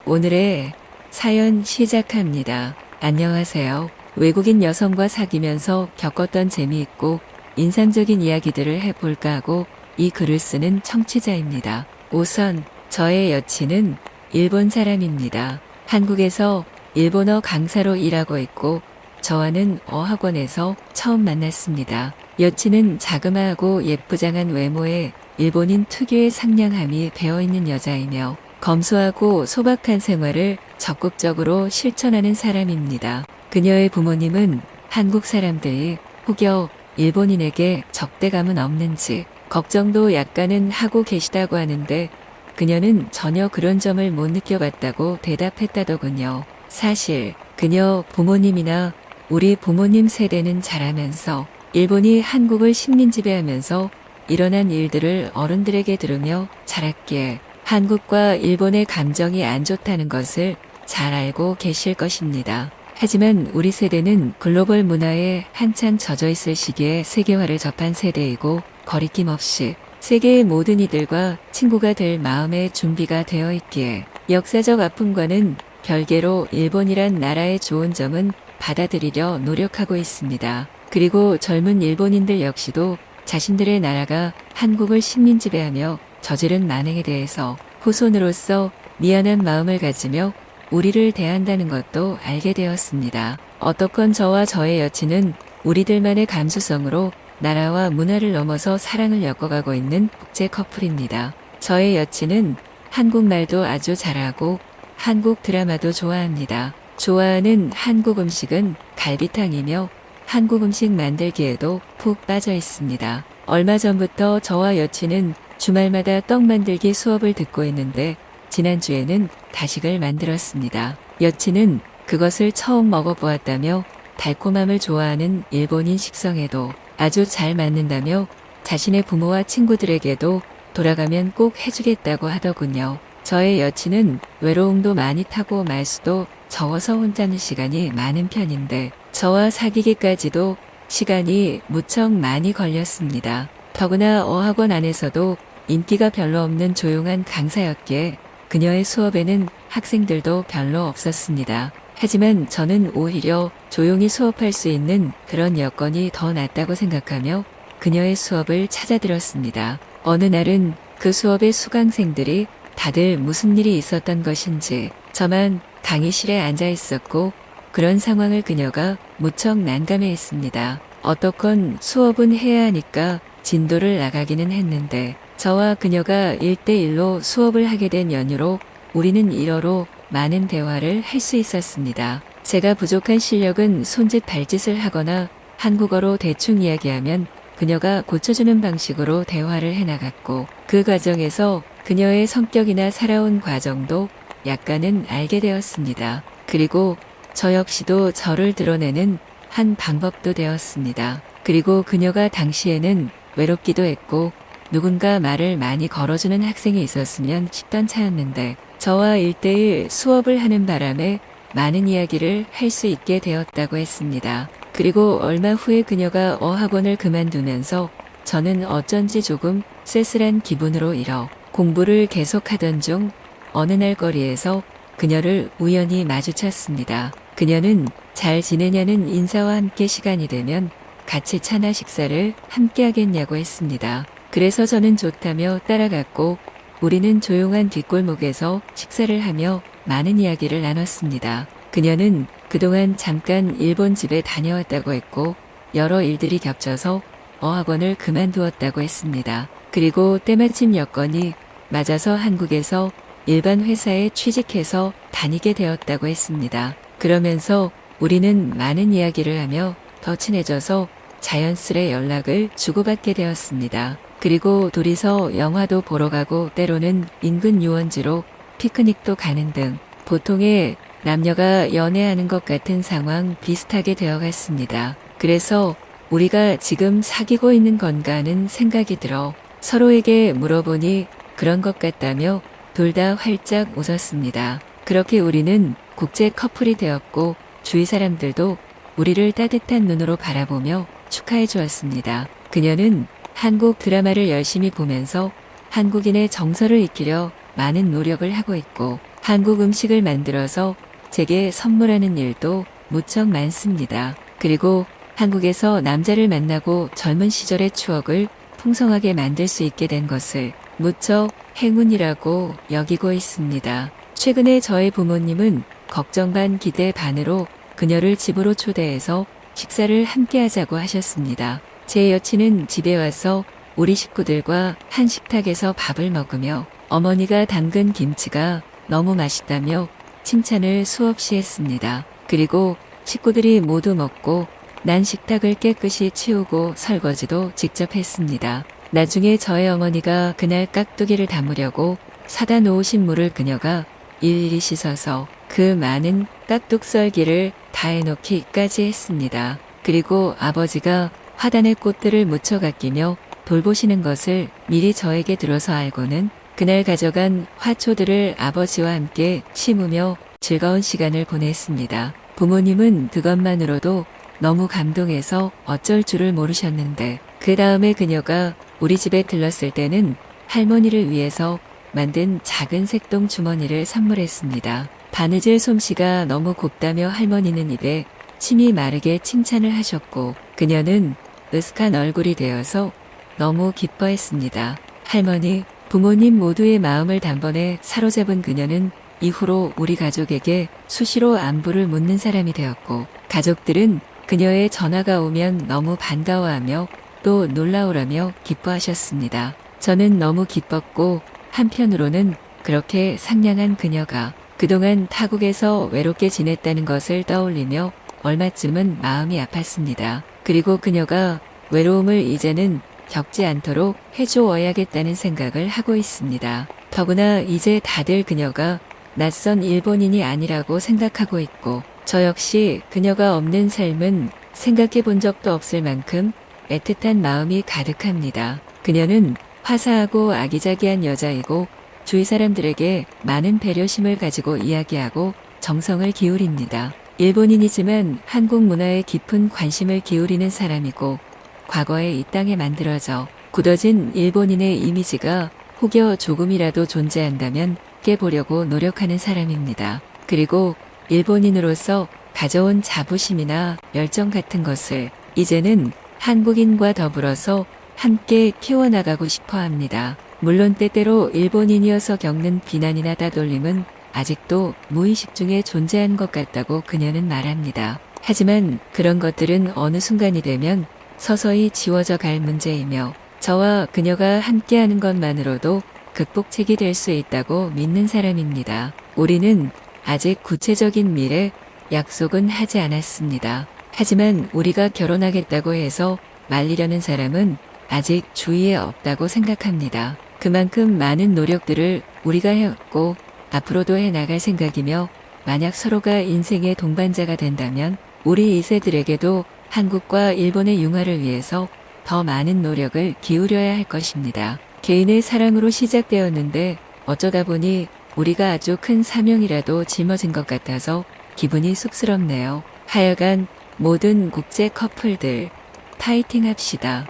오늘의 사연 시작합니다. 안녕하세요. 외국인 여성과 사귀면서 겪었던 재미있고 인상적인 이야기들을 해볼까 하고 이 글을 쓰는 청취자입니다. 우선 저의 여친은 일본 사람입니다. 한국에서 일본어 강사로 일하고 있고 저와는 어학원에서 처음 만났습니다. 여친은 자그마하고 예쁘장한 외모에 일본인 특유의 상냥함이 배어있는 여자이며 검소하고 소박한 생활을 적극적으로 실천하는 사람입니다. 그녀의 부모님은 한국 사람들이 혹여 일본인에게 적대감은 없는지 걱정도 약간은 하고 계시다고 하는데 그녀는 전혀 그런 점을 못 느껴봤다고 대답했다더군요. 사실 그녀 부모님이나 우리 부모님 세대는 잘 알면서 일본이 한국을 식민지배하면서 일어난 일들을 어른들에게 들으며 자랐기에 한국과 일본의 감정이 안 좋다는 것을 잘 알고 계실 것입니다. 하지만 우리 세대는 글로벌 문화에 한창 젖어 있을 시기에 세계화를 접한 세대이고 거리낌 없이 세계의 모든 이들과 친구가 될 마음의 준비가 되어 있기에 역사적 아픔과는 별개로 일본이란 나라의 좋은 점은 받아들이려 노력하고 있습니다. 그리고 젊은 일본인들 역시도 자신들의 나라가 한국을 식민지배하며 저지른 만행에 대해서 후손으로서 미안한 마음을 가지며 우리를 대한다는 것도 알게 되었습니다. 어떻건 저와 저의 여친은 우리들만의 감수성으로 나라와 문화를 넘어서 사랑을 엮어가고 있는 국제 커플입니다. 저의 여친은 한국말도 아주 잘하고 한국 드라마도 좋아합니다. 좋아하는 한국 음식은 갈비탕이며 한국 음식 만들기에도 푹 빠져 있습니다. 얼마 전부터 저와 여친은 주말마다 떡 만들기 수업을 듣고 있는데 지난주에는 다식을 만들었습니다. 여친은 그것을 처음 먹어보았다며 달콤함을 좋아하는 일본인 식성에도 아주 잘 맞는다며 자신의 부모와 친구들에게도 돌아가면 꼭 해주겠다고 하더군요. 저의 여친은 외로움도 많이 타고 말수도 적어서 혼자는 시간이 많은 편인데 저와 사귀기까지도 시간이 무척 많이 걸렸습니다. 더구나 어학원 안에서도 인기가 별로 없는 조용한 강사였기에 그녀의 수업에는 학생들도 별로 없었습니다. 하지만 저는 오히려 조용히 수업할 수 있는 그런 여건이 더 낫다고 생각하며 그녀의 수업을 찾아 들었습니다. 어느 날은 그 수업의 수강생들이 다들 무슨 일이 있었던 것인지 저만 강의실에 앉아 있었고 그런 상황을 그녀가 무척 난감해 했습니다. 어떻건 수업은 해야 하니까 진도를 나가기는 했는데 저와 그녀가 1대1로 수업을 하게 된 연유로 우리는 일어로 많은 대화를 할 수 있었습니다. 제가 부족한 실력은 손짓 발짓을 하거나 한국어로 대충 이야기하면 그녀가 고쳐주는 방식으로 대화를 해나갔고 그 과정에서 그녀의 성격이나 살아온 과정도 약간은 알게 되었습니다. 그리고 저 역시도 저를 드러내는 한 방법도 되었습니다. 그리고 그녀가 당시에는 외롭기도 했고 누군가 말을 많이 걸어주는 학생이 있었으면 싶던 차였는데 저와 1대1 수업을 하는 바람에 많은 이야기를 할 수 있게 되었다고 했습니다. 그리고 얼마 후에 그녀가 어학원을 그만두면서 저는 어쩐지 조금 쓸쓸한 기분으로 일어 공부를 계속하던 중 어느 날 거리에서 그녀를 우연히 마주쳤습니다. 그녀는 잘 지내냐는 인사와 함께 시간이 되면 같이 차나 식사를 함께 하겠냐고 했습니다. 그래서 저는 좋다며 따라갔고 우리는 조용한 뒷골목에서 식사를 하며 많은 이야기를 나눴습니다. 그녀는 그동안 잠깐 일본 집에 다녀왔다고 했고 여러 일들이 겹쳐서 어학원을 그만두었다고 했습니다. 그리고 때마침 여건이 맞아서 한국에서 일반 회사에 취직해서 다니게 되었다고 했습니다. 그러면서 우리는 많은 이야기를 하며 더 친해져서 자연스레 연락을 주고받게 되었습니다. 그리고 둘이서 영화도 보러 가고 때로는 인근 유원지로 피크닉도 가는 등 보통의 남녀가 연애하는 것 같은 상황 비슷하게 되어갔습니다. 그래서 우리가 지금 사귀고 있는 건가 하는 생각이 들어 서로에게 물어보니 그런 것 같다며 둘 다 활짝 웃었습니다. 그렇게 우리는 국제 커플이 되었고 주위 사람들도 우리를 따뜻한 눈으로 바라보며 축하해 주었습니다. 그녀는 한국 드라마를 열심히 보면서 한국인의 정서를 익히려 많은 노력을 하고 있고 한국 음식을 만들어서 제게 선물하는 일도 무척 많습니다. 그리고 한국에서 남자를 만나고 젊은 시절의 추억을 풍성하게 만들 수 있게 된 것을 무척 행운이라고 여기고 있습니다. 최근에 저의 부모님은 걱정 반 기대 반으로 그녀를 집으로 초대해서 식사를 함께 하자고 하셨습니다. 제 여친은 집에 와서 우리 식구들과 한 식탁에서 밥을 먹으며 어머니가 담근 김치가 너무 맛있다며 칭찬을 수없이 했습니다. 그리고 식구들이 모두 먹고 난 식탁을 깨끗이 치우고 설거지도 직접 했습니다. 나중에 저의 어머니가 그날 깍두기를 담으려고 사다 놓으신 물을 그녀가 일일이 씻어서 그 많은 깍둑썰기를 다 해놓기까지 했습니다. 그리고 아버지가 화단에 꽃들을 묻혀 가끼며 돌보시는 것을 미리 저에게 들어서 알고는 그날 가져간 화초들을 아버지와 함께 심으며 즐거운 시간을 보냈습니다. 부모님은 그것만으로도 너무 감동해서 어쩔 줄을 모르셨는데 그 다음에 그녀가 우리 집에 들렀을 때는 할머니를 위해서 만든 작은 색동 주머니를 선물했습니다. 바느질 솜씨가 너무 곱다며 할머니는 입에 침이 마르게 칭찬을 하셨고 그녀는 으슥한 얼굴이 되어서 너무 기뻐했습니다. 할머니, 부모님 모두의 마음을 단번에 사로잡은 그녀는 이후로 우리 가족에게 수시로 안부를 묻는 사람이 되었고 가족들은 그녀의 전화가 오면 너무 반가워하며 또 놀라우라며 기뻐하셨습니다. 저는 너무 기뻤고 한편으로는 그렇게 상냥한 그녀가 그동안 타국에서 외롭게 지냈다는 것을 떠올리며 얼마쯤은 마음이 아팠습니다. 그리고 그녀가 외로움을 이제는 겪지 않도록 해주어야겠다는 생각을 하고 있습니다. 더구나 이제 다들 그녀가 낯선 일본인이 아니라고 생각하고 있고 저 역시 그녀가 없는 삶은 생각해 본 적도 없을 만큼 애틋한 마음이 가득합니다. 그녀는 화사하고 아기자기한 여자이고 주위 사람들에게 많은 배려심을 가지고 이야기하고 정성을 기울입니다. 일본인이지만 한국 문화에 깊은 관심을 기울이는 사람이고 과거에 이 땅에 만들어져 굳어진 일본인의 이미지가 혹여 조금이라도 존재한다면 깨보려고 노력하는 사람입니다. 그리고 일본인으로서 가져온 자부심이나 열정 같은 것을 이제는 한국인과 더불어서 함께 키워나가고 싶어 합니다. 물론 때때로 일본인이어서 겪는 비난이나 따돌림은 아직도 무의식 중에 존재한 것 같다고 그녀는 말합니다. 하지만 그런 것들은 어느 순간이 되면 서서히 지워져 갈 문제이며 저와 그녀가 함께하는 것만으로도 극복책이 될 수 있다고 믿는 사람입니다. 우리는 아직 구체적인 미래 약속은 하지 않았습니다. 하지만 우리가 결혼하겠다고 해서 말리려는 사람은 아직 주위에 없다고 생각합니다. 그만큼 많은 노력들을 우리가 해왔고 앞으로도 해나갈 생각이며 만약 서로가 인생의 동반자가 된다면 우리 2세들에게도 한국과 일본의 융화를 위해서 더 많은 노력을 기울여야 할 것입니다. 개인의 사랑으로 시작되었는데 어쩌다 보니 우리가 아주 큰 사명이라도 짊어진 것 같아서 기분이 쑥스럽네요. 하여간 모든 국제 커플들 파이팅 합시다.